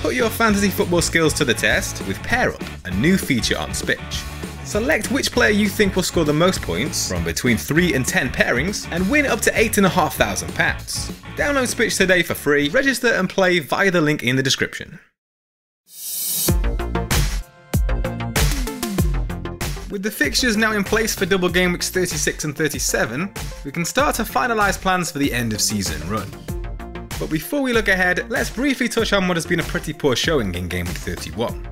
put your fantasy football skills to the test with Pair Up, a new feature on SPITCH. Select which player you think will score the most points from between 3 and 10 pairings and win up to £8,500. Download SPITCH today for free, register and play via the link in the description. With the fixtures now in place for double game weeks 36 and 37, we can start to finalise plans for the end of season run. But before we look ahead, let's briefly touch on what has been a pretty poor showing in game week 31.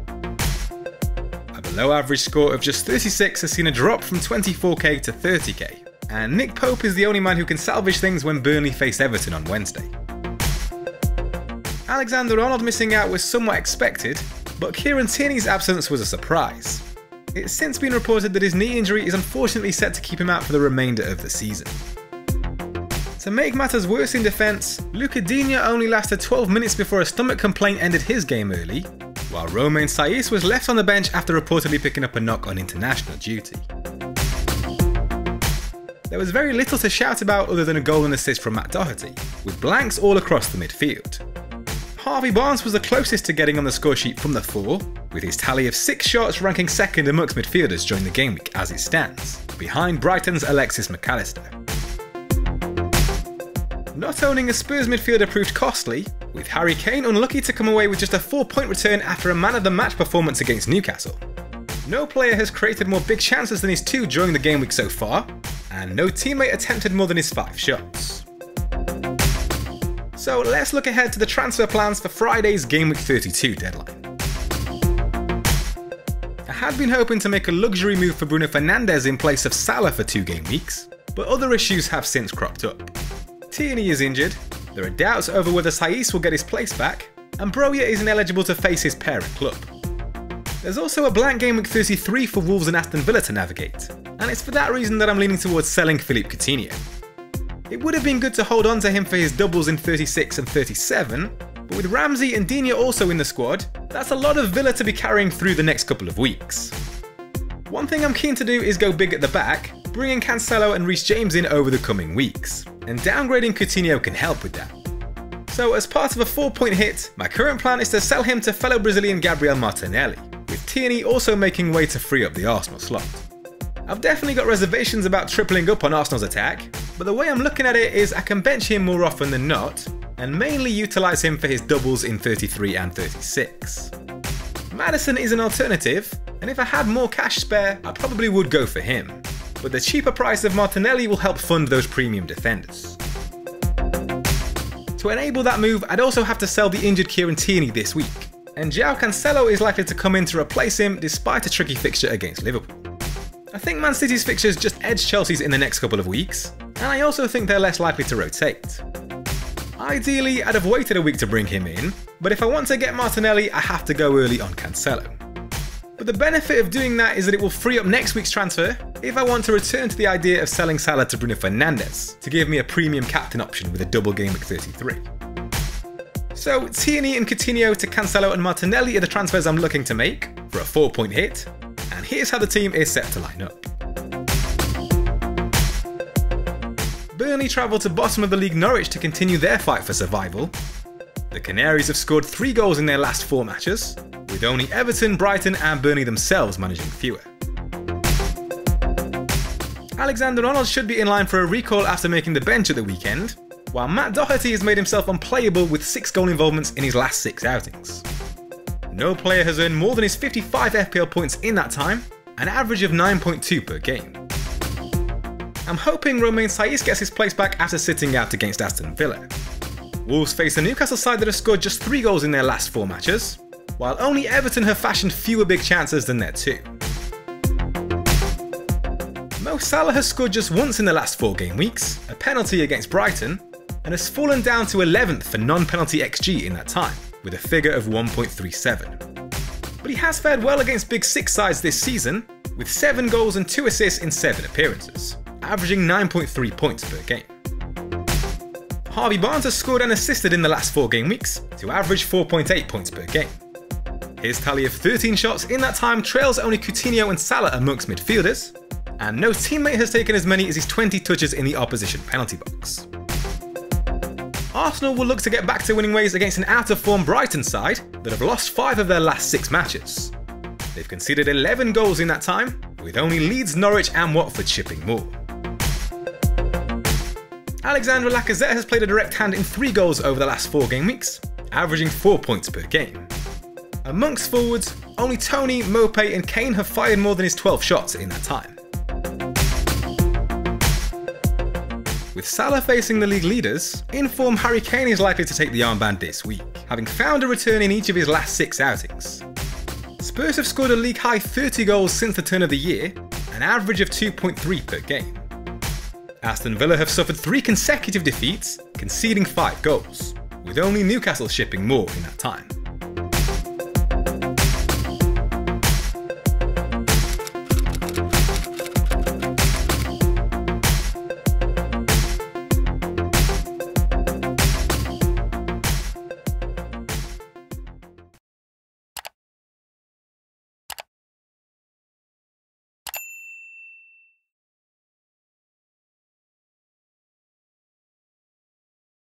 A below average score of just 36 has seen a drop from 24k to 30k, and Nick Pope is the only man who can salvage things when Burnley face Everton on Wednesday. Alexander-Arnold missing out was somewhat expected, but Kieran Tierney's absence was a surprise. It's since been reported that his knee injury is unfortunately set to keep him out for the remainder of the season. To make matters worse in defence, Luca Digne only lasted 12 minutes before a stomach complaint ended his game early, while Romain Saiss was left on the bench after reportedly picking up a knock on international duty. There was very little to shout about other than a goal and assist from Matt Doherty, with blanks all across the midfield. Harvey Barnes was the closest to getting on the scoresheet from the 4, with his tally of 6 shots ranking second amongst midfielders during the game week as it stands, behind Brighton's Alexis McAllister. Not owning a Spurs midfielder proved costly, with Harry Kane unlucky to come away with just a 4-point return after a man-of-the-match performance against Newcastle. No player has created more big chances than his 2 during the game week so far, and no teammate attempted more than his 5 shots. So let's look ahead to the transfer plans for Friday's Game Week 32 deadline. I had been hoping to make a luxury move for Bruno Fernandes in place of Salah for 2 game weeks, but other issues have since cropped up. Tierney is injured, there are doubts over whether Saiss will get his place back, and Broja is ineligible to face his parent club. There's also a blank Game Week 33 for Wolves and Aston Villa to navigate, and it's for that reason that I'm leaning towards selling Philippe Coutinho. It would have been good to hold on to him for his doubles in 36 and 37, but with Ramsey and Digne also in the squad, that's a lot of Villa to be carrying through the next couple of weeks. One thing I'm keen to do is go big at the back, bringing Cancelo and Reece James in over the coming weeks, and downgrading Coutinho can help with that. So as part of a 4-point hit, my current plan is to sell him to fellow Brazilian Gabriel Martinelli, with Tierney also making way to free up the Arsenal slot. I've definitely got reservations about tripling up on Arsenal's attack, but the way I'm looking at it is I can bench him more often than not, and mainly utilise him for his doubles in 33 and 36. Maddison is an alternative, and if I had more cash spare, I probably would go for him, but the cheaper price of Martinelli will help fund those premium defenders. To enable that move, I'd also have to sell the injured Kieran Tierney this week, and João Cancelo is likely to come in to replace him despite a tricky fixture against Liverpool. I think Man City's fixtures just edge Chelsea's in the next couple of weeks, and I also think they're less likely to rotate. Ideally, I'd have waited a week to bring him in, but if I want to get Martinelli, I have to go early on Cancelo. But the benefit of doing that is that it will free up next week's transfer if I want to return to the idea of selling Salah to Bruno Fernandes to give me a premium captain option with a double game week 33. So Tierney and Coutinho to Cancelo and Martinelli are the transfers I'm looking to make for a 4-point hit, and here's how the team is set to line up. Burnley travel to bottom of the league Norwich to continue their fight for survival. The Canaries have scored 3 goals in their last 4 matches, with only Everton, Brighton and Burnley themselves managing fewer. Alexander-Arnold should be in line for a recall after making the bench at the weekend, while Matt Doherty has made himself unplayable with 6 goal involvements in his last 6 outings. No player has earned more than his 55 FPL points in that time, an average of 9.2 per game. I'm hoping Romain Saiss gets his place back after sitting out against Aston Villa. Wolves face a Newcastle side that has scored just 3 goals in their last 4 matches, while only Everton have fashioned fewer big chances than their 2. Mo Salah has scored just once in the last 4 game weeks, a penalty against Brighton, and has fallen down to 11th for non-penalty XG in that time, with a figure of 1.37. But he has fared well against Big 6 sides this season, with 7 goals and 2 assists in 7 appearances, averaging 9.3 points per game. Harvey Barnes has scored and assisted in the last 4 game weeks, to average 4.8 points per game. His tally of 13 shots in that time trails only Coutinho and Salah amongst midfielders, and no teammate has taken as many as his 20 touches in the opposition penalty box. Arsenal will look to get back to winning ways against an out-of-form Brighton side that have lost 5 of their last 6 matches. They've conceded 11 goals in that time, with only Leeds, Norwich and Watford shipping more. Alexandre Lacazette has played a direct hand in 3 goals over the last 4 game weeks, averaging 4 points per game. Amongst forwards, only Toney, Maupay and Kane have fired more than his 12 shots in that time. With Salah facing the league leaders, in-form Harry Kane is likely to take the armband this week, having found a return in each of his last 6 outings. Spurs have scored a league-high 30 goals since the turn of the year, an average of 2.3 per game. Aston Villa have suffered 3 consecutive defeats, conceding 5 goals, with only Newcastle shipping more in that time.